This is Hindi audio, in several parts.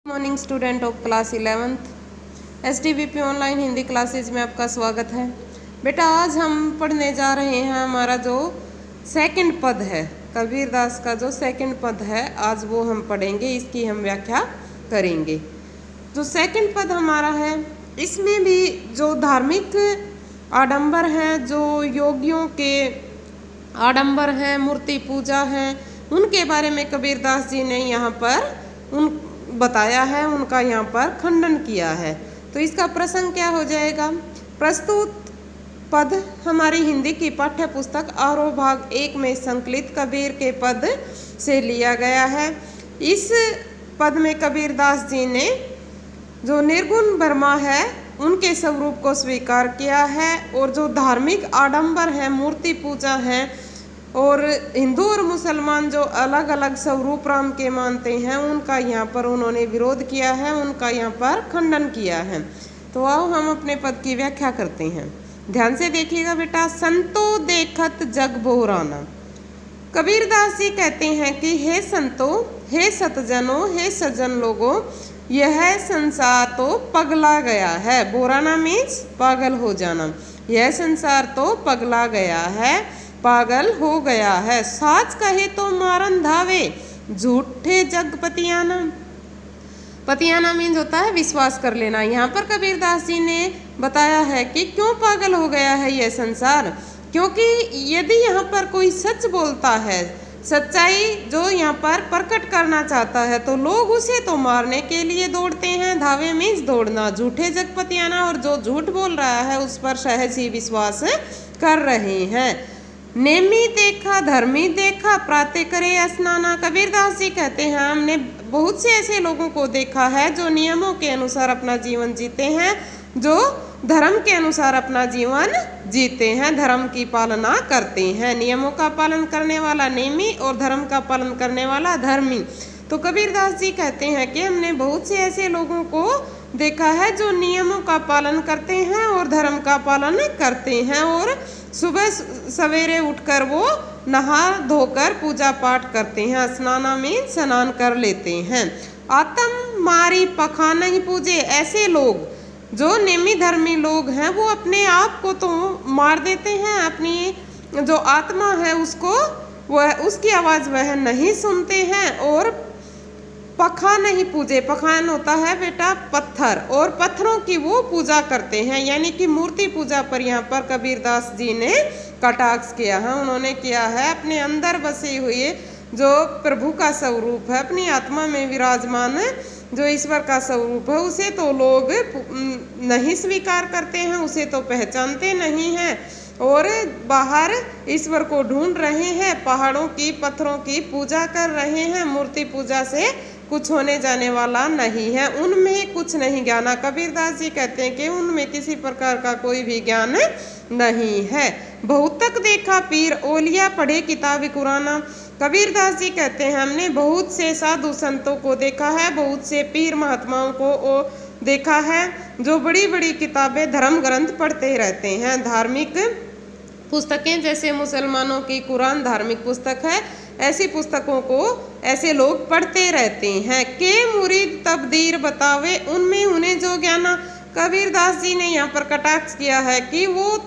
Morning student of class 11th STVP online Hindi classes में आपका स्वागत है। बेटा आज हम पढ़ने जा रहे हैं हमारा जो सेकंड पद है, कबीरदास का जो सेकंड पद है आज वो हम पढ़ेंगे, इसकी हम व्याख्या करेंगे। जो सेकंड पद हमारा है इसमें भी जो धार्मिक आडंबर हैं, जो योगियों के आडंबर हैं, मूर्ति पूजा हैं, उनके बारे में कबीरदास जी ने यहाँ पर उन बताया है, उनका यहाँ पर खंडन किया है। तो इसका प्रसंग क्या हो जाएगा? प्रस्तुत पद हमारी हिंदी की पाठ्य पुस्तक आरोह भाग 1 में संकलित कबीर के पद से लिया गया है। इस पद में कबीरदास जी ने जो निर्गुण ब्रह्मा है उनके स्वरूप को स्वीकार किया है, और जो धार्मिक आडंबर है, मूर्ति पूजा है, और हिंदू और मुसलमान जो अलग अलग स्वरूप राम के मानते हैं उनका यहाँ पर उन्होंने विरोध किया है, उनका यहाँ पर खंडन किया है। तो आओ हम अपने पद की व्याख्या करते हैं, ध्यान से देखिएगा बेटा। संतो देखत जग बोराना। कबीरदास जी कहते हैं कि हे संतो, हे सतजनों, हे सज्जन लोगों, यह संसार तो पगला गया है। बोराना मीन्स पागल हो जाना। यह संसार तो पगला गया है, पागल हो गया है। साच कहे तो मारन धावे, झूठे जग पतियाना। पतियाना मीन्स होता है विश्वास कर लेना। यहाँ पर कबीरदास जी ने बताया है कि क्यों पागल हो गया है यह संसार, क्योंकि यदि यहाँ पर कोई सच बोलता है, सच्चाई जो यहाँ पर प्रकट करना चाहता है, तो लोग उसे तो मारने के लिए दौड़ते हैं। धावे मीन्स दौड़ना, झूठे जग पतियाना, और जो झूठ बोल रहा है उस पर सहज ही विश्वास कर रहे हैं। नेमी देखा धर्मी देखा, प्रातः करे स्नाना। कबीरदास जी कहते हैं हमने बहुत से ऐसे लोगों को देखा है जो नियमों के अनुसार अपना जीवन जीते हैं, जो धर्म के अनुसार अपना जीवन जीते हैं, धर्म की पालना करते हैं। नियमों का पालन करने वाला नेमी और धर्म का पालन करने वाला धर्मी। तो कबीरदास जी कहते हैं कि हमने बहुत से ऐसे लोगों को देखा है जो नियमों का पालन करते हैं और धर्म का पालन करते हैं, और सुबह सवेरे उठकर वो नहा धोकर पूजा पाठ करते हैं। स्नाना में स्नान कर लेते हैं। आत्म मारी पखा नहीं पूजे। ऐसे लोग जो नेमी धर्मी लोग हैं वो अपने आप को तो मार देते हैं, अपनी जो आत्मा है उसको वह उसकी आवाज़ वह नहीं सुनते हैं, और पखा नहीं पूजे। पखान होता है बेटा पत्थर, और पत्थरों की वो पूजा करते हैं, यानी कि मूर्ति पूजा पर यहाँ पर कबीरदास जी ने कटाक्ष किया है। उन्होंने किया है अपने अंदर बसे हुए जो प्रभु का स्वरूप है, अपनी आत्मा में विराजमान जो ईश्वर का स्वरूप है, उसे तो लोग नहीं स्वीकार करते हैं, उसे तो पहचानते नहीं हैं, और बाहर ईश्वर को ढूंढ रहे हैं, पहाड़ों की पत्थरों की पूजा कर रहे हैं। मूर्ति पूजा से कुछ होने जाने वाला नहीं है, उनमें कुछ नहीं ज्ञान। कबीरदास जी कहते हैं कि उनमें किसी प्रकार का कोई भी ज्ञान नहीं है। बहुतक देखा पीर ओलिया पढ़े किताब कुराना। कबीरदास जी कहते हैं हमने बहुत से साधु संतों को देखा है, बहुत से पीर महात्माओं को देखा है जो बड़ी बड़ी किताबें धर्म ग्रंथ पढ़ते रहते हैं। धार्मिक पुस्तकें जैसे मुसलमानों की कुरान धार्मिक पुस्तक है, ऐसी पुस्तकों को ऐसे लोग पढ़ते रहते हैं। के मुरीद तबदीर बतावे उनमें उन्हें जो ज्ञान। कबीरदास जी ने यहाँ पर कटाक्ष किया है कि वो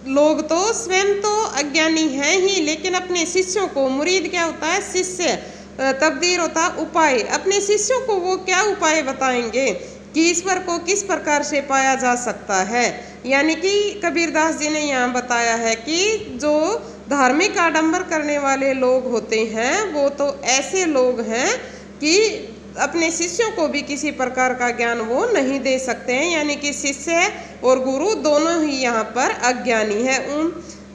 लोग तो स्वयं तो अज्ञानी हैं ही, लेकिन अपने शिष्यों को, मुरीद क्या होता है? शिष्य। तबदीर होता है उपाय। अपने शिष्यों को वो क्या उपाय बताएंगे कि ईश्वर को किस प्रकार से पाया जा सकता है। यानी कि कबीरदास जी ने यहाँ बताया है कि जो धार्मिक आडंबर करने वाले लोग होते हैं वो तो ऐसे लोग हैं कि अपने शिष्यों को भी किसी प्रकार का ज्ञान वो नहीं दे सकते हैं, यानी कि शिष्य और गुरु दोनों ही यहाँ पर अज्ञानी है।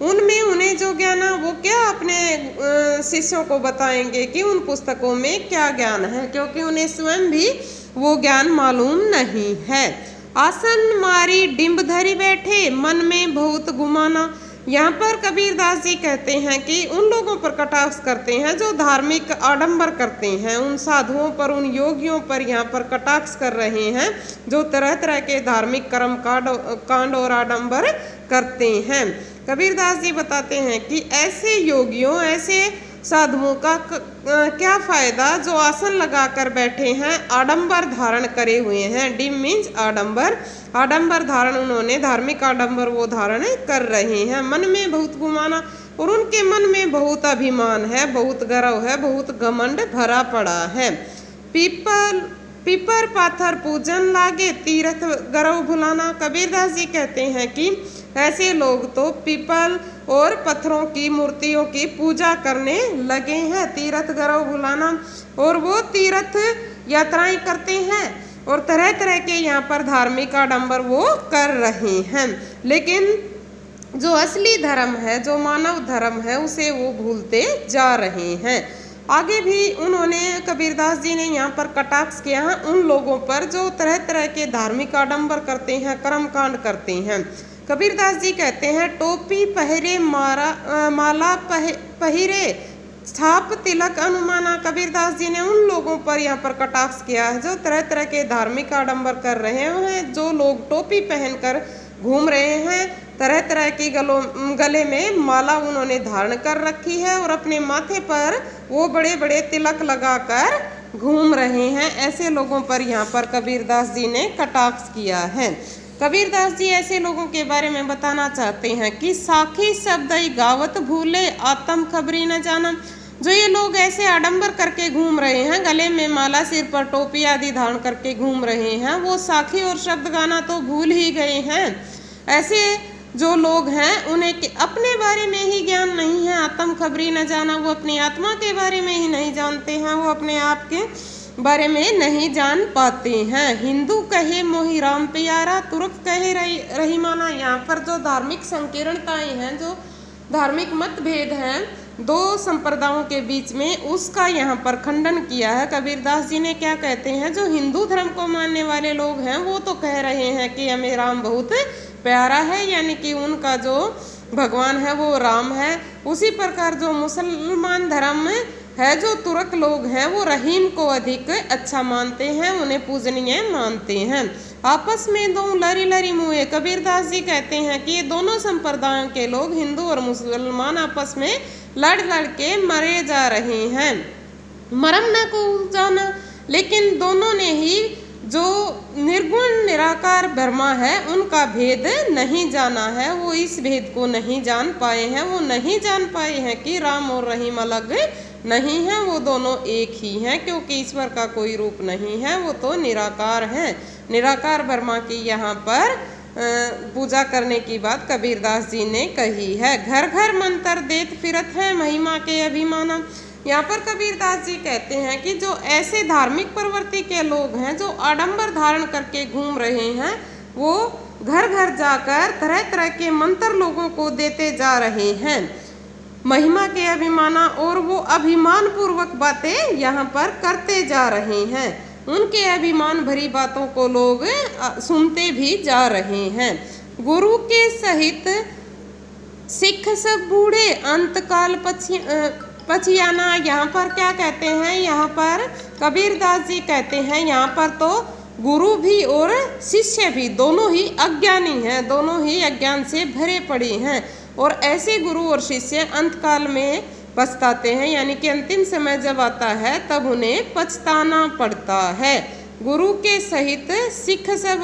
उनमें उन्हें जो ज्ञान है वो क्या अपने शिष्यों को बताएंगे कि उन पुस्तकों में क्या ज्ञान है, क्योंकि उन्हें स्वयं भी वो ज्ञान मालूम नहीं है। आसन मारी डिम्ब धरी बैठे, मन में बहुत गुमाना। यहाँ पर कबीरदास जी कहते हैं कि उन लोगों पर कटाक्ष करते हैं जो धार्मिक आडंबर करते हैं, उन साधुओं पर, उन योगियों पर यहाँ पर कटाक्ष कर रहे हैं जो तरह तरह के धार्मिक कर्म कांड और आडंबर करते हैं। कबीरदास जी बताते हैं कि ऐसे योगियों, ऐसे साधुओं का क्या फायदा जो आसन लगाकर बैठे हैं, आडंबर धारण करे हुए हैं। डिम मीन्स आडंबर, आडंबर धारण, उन्होंने धार्मिक आडंबर वो धारण कर रहे हैं। मन में बहुत गुमाना, और उनके मन में बहुत अभिमान है, बहुत गर्व है, बहुत घमंड भरा पड़ा है। पीपर पाथर पूजन लागे, तीर्थ गर्व भुलाना। कबीरदास जी कहते हैं कि ऐसे लोग तो पीपल और पत्थरों की मूर्तियों की पूजा करने लगे हैं, तीर्थ गर्व भुलाना, और वो तीर्थ यात्राएं करते हैं और तरह तरह के यहाँ पर धार्मिक आडंबर वो कर रहे हैं। लेकिन जो असली धर्म है, जो मानव धर्म है, उसे वो भूलते जा रहे हैं। आगे भी उन्होंने, कबीरदास जी ने यहाँ पर कटाक्ष किया है उन लोगों पर जो तरह तरह के धार्मिक आडंबर करते हैं, कर्मकांड करते हैं। कबीरदास जी कहते हैं, टोपी पहरे माला पहिरे छाप तिलक अनुमाना। कबीरदास जी ने उन लोगों पर यहाँ पर कटाक्ष किया है जो तरह तरह के धार्मिक आडंबर कर रहे हैं, जो लोग टोपी पहनकर घूम रहे हैं, तरह तरह की गले में माला उन्होंने धारण कर रखी है और अपने माथे पर वो बड़े बड़े तिलक लगाकर घूम रहे हैं। ऐसे लोगों पर यहाँ पर कबीरदास जी ने कटाक्ष किया है। कबीरदास जी ऐसे लोगों के बारे में बताना चाहते हैं कि साखी शब्द गावत भूले, आत्म खबरी न जाना। जो ये लोग ऐसे आडंबर करके घूम रहे हैं, गले में माला, सिर पर टोपी आदि धारण करके घूम रहे हैं, वो साखी और शब्द गाना तो भूल ही गए हैं। ऐसे जो लोग हैं उन्हें अपने बारे में ही ज्ञान नहीं है, आत्म खबरी न जाना, वो अपनी आत्मा के बारे में ही नहीं जानते हैं, वो अपने आप के बारे में नहीं जान पाते हैं। हिंदू कहे मोहि राम प्यारा, तुर्क कहे रहीमाना। यहाँ पर जो धार्मिक संकीर्णताएं हैं, जो धार्मिक मतभेद हैं दो संप्रदायों के बीच में, उसका यहाँ पर खंडन किया है। कबीरदास जी ने क्या कहते हैं, जो हिंदू धर्म को मानने वाले लोग हैं वो तो कह रहे हैं कि हमें राम बहुत प्यारा है, यानी कि उनका जो भगवान है वो राम है। उसी प्रकार जो मुसलमान धर्म है, जो तुर्क लोग हैं, वो रहीम को अधिक अच्छा मानते हैं, उन्हें पूजनीय मानते हैं। आपस में दो लरी लरी मुए। कबीरदास जी कहते हैं कि ये दोनों संप्रदायों के लोग, हिंदू और मुसलमान, आपस में लड़ लड़ के मरे जा रहे हैं। मरम न को जाना, लेकिन दोनों ने ही जो निर्गुण निराकार ब्रह्मा है उनका भेद नहीं जाना है, वो इस भेद को नहीं जान पाए हैं। वो नहीं जान पाए हैं कि राम और रहीम अलग नहीं है, वो दोनों एक ही हैं, क्योंकि ईश्वर का कोई रूप नहीं है, वो तो निराकार है। निराकार ब्रह्मा की यहाँ पर पूजा करने की बात कबीरदास जी ने कही है। घर घर मंत्र देत फिरत है, महिमा के अभिमानम। यहाँ पर कबीरदास जी कहते हैं कि जो ऐसे धार्मिक प्रवृत्ति के लोग हैं, जो आडंबर धारण करके घूम रहे हैं, वो घर घर जाकर तरह तरह के मंत्र लोगों को देते जा रहे हैं, महिमा के अभिमाना, और वो अभिमान पूर्वक बातें यहाँ पर करते जा रहे हैं। उनके अभिमान भरी बातों को लोग सुनते भी जा रहे हैं। गुरु के सहित सिख सब बूढ़े, अंतकाल पछियाना। यहाँ पर क्या कहते हैं, यहाँ पर कबीरदास जी कहते हैं, यहाँ पर तो गुरु भी और शिष्य भी दोनों ही अज्ञानी हैं, दोनों ही अज्ञान से भरे पड़े हैं, और ऐसे गुरु और शिष्य अंतकाल में पछताते हैं, यानी कि अंतिम समय जब आता है तब उन्हें पछताना पड़ता है। गुरु के सहित सिख सब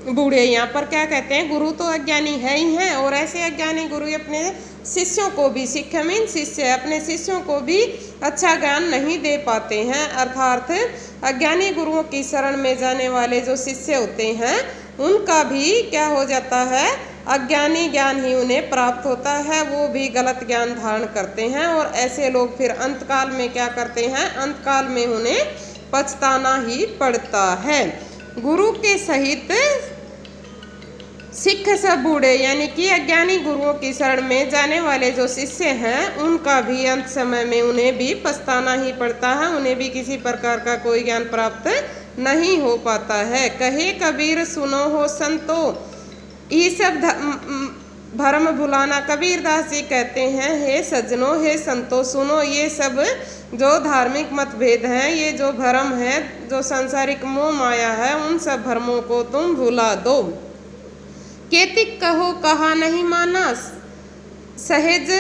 बूढ़े, यहाँ पर क्या कहते हैं, गुरु तो अज्ञानी है ही है, और ऐसे अज्ञानी गुरु अपने शिष्यों को भी, सिख मीन शिष्य, अपने शिष्यों को भी अच्छा ज्ञान नहीं दे पाते हैं। अर्थात अज्ञानी गुरुओं की शरण में जाने वाले जो शिष्य होते हैं उनका भी क्या हो जाता है, अज्ञानी ज्ञान ही उन्हें प्राप्त होता है, वो भी गलत ज्ञान धारण करते हैं, और ऐसे लोग फिर अंतकाल में क्या करते हैं, अंतकाल में उन्हें पछताना ही पड़ता है। गुरु के सहित सिख सब बूढ़े, यानी कि अज्ञानी गुरुओं की शरण में जाने वाले जो शिष्य हैं उनका भी अंत समय में उन्हें भी पछताना ही पड़ता है, उन्हें भी किसी प्रकार का कोई ज्ञान प्राप्त नहीं हो पाता है। कहे कबीर सुनो हो संतो, ये सब भरम भुलाना। कबीरदास जी कहते हैं, हे सज्जनों, हे संतो, सुनो, ये सब जो धार्मिक मतभेद हैं, ये जो भरम है, जो सांसारिक मोह माया है, उन सब भरमों को तुम भुला दो। केतिक कहो कहा नहीं माना, सहज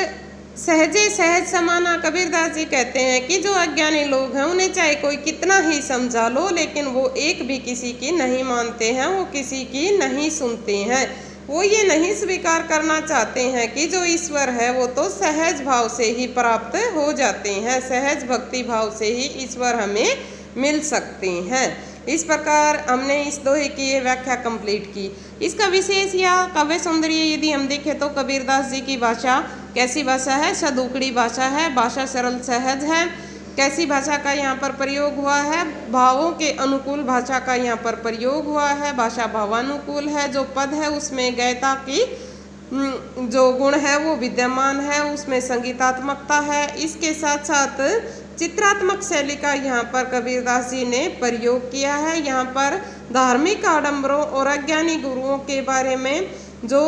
सहजे सहज समाना। कबीरदास जी कहते हैं कि जो अज्ञानी लोग हैं उन्हें चाहे कोई कितना ही समझा लो, लेकिन वो एक भी किसी की नहीं मानते हैं, वो किसी की नहीं सुनते हैं। वो ये नहीं स्वीकार करना चाहते हैं कि जो ईश्वर है वो तो सहज भाव से ही प्राप्त हो जाते हैं, सहज भक्ति भाव से ही ईश्वर हमें मिल सकते हैं। इस प्रकार हमने इस दोहे की ये व्याख्या कंप्लीट की। इसका विशेष या काव्य सौंदर्य यदि हम देखें तो कबीरदास जी की भाषा कैसी भाषा है? सदुकड़ी भाषा है, भाषा सरल सहज है। कैसी भाषा का यहाँ पर प्रयोग हुआ है? भावों के अनुकूल भाषा का यहाँ पर प्रयोग हुआ है, भाषा भावानुकूल है। जो पद है उसमें गयता की जो गुण है वो विद्यमान है, उसमें संगीतात्मकता है। इसके साथ साथ चित्रात्मक शैली का यहाँ पर कबीरदास जी ने प्रयोग किया है। यहाँ पर धार्मिक आडंबरों और अज्ञानी गुरुओं के बारे में, जो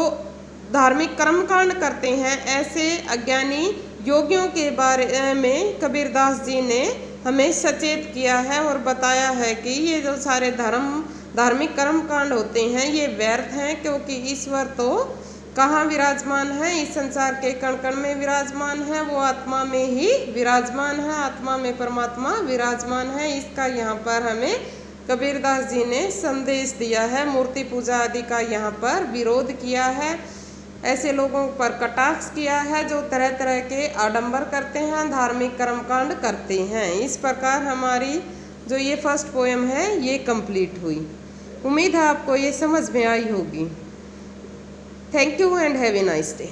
धार्मिक कर्मकांड करते हैं, ऐसे अज्ञानी योगियों के बारे में कबीरदास जी ने हमें सचेत किया है और बताया है कि ये जो सारे धार्मिक कर्मकांड होते हैं ये व्यर्थ हैं, क्योंकि ईश्वर तो कहाँ विराजमान है? इस संसार के कण कण में विराजमान है, वो आत्मा में ही विराजमान है, आत्मा में परमात्मा विराजमान है। इसका यहाँ पर हमें कबीरदास जी ने संदेश दिया है। मूर्ति पूजा आदि का यहाँ पर विरोध किया है, ऐसे लोगों पर कटाक्ष किया है जो तरह तरह के आडंबर करते हैं, धार्मिक कर्मकांड करते हैं। इस प्रकार हमारी जो ये फर्स्ट पोएम है ये कंप्लीट हुई। उम्मीद है आपको ये समझ में आई होगी। Thank you and have a nice day.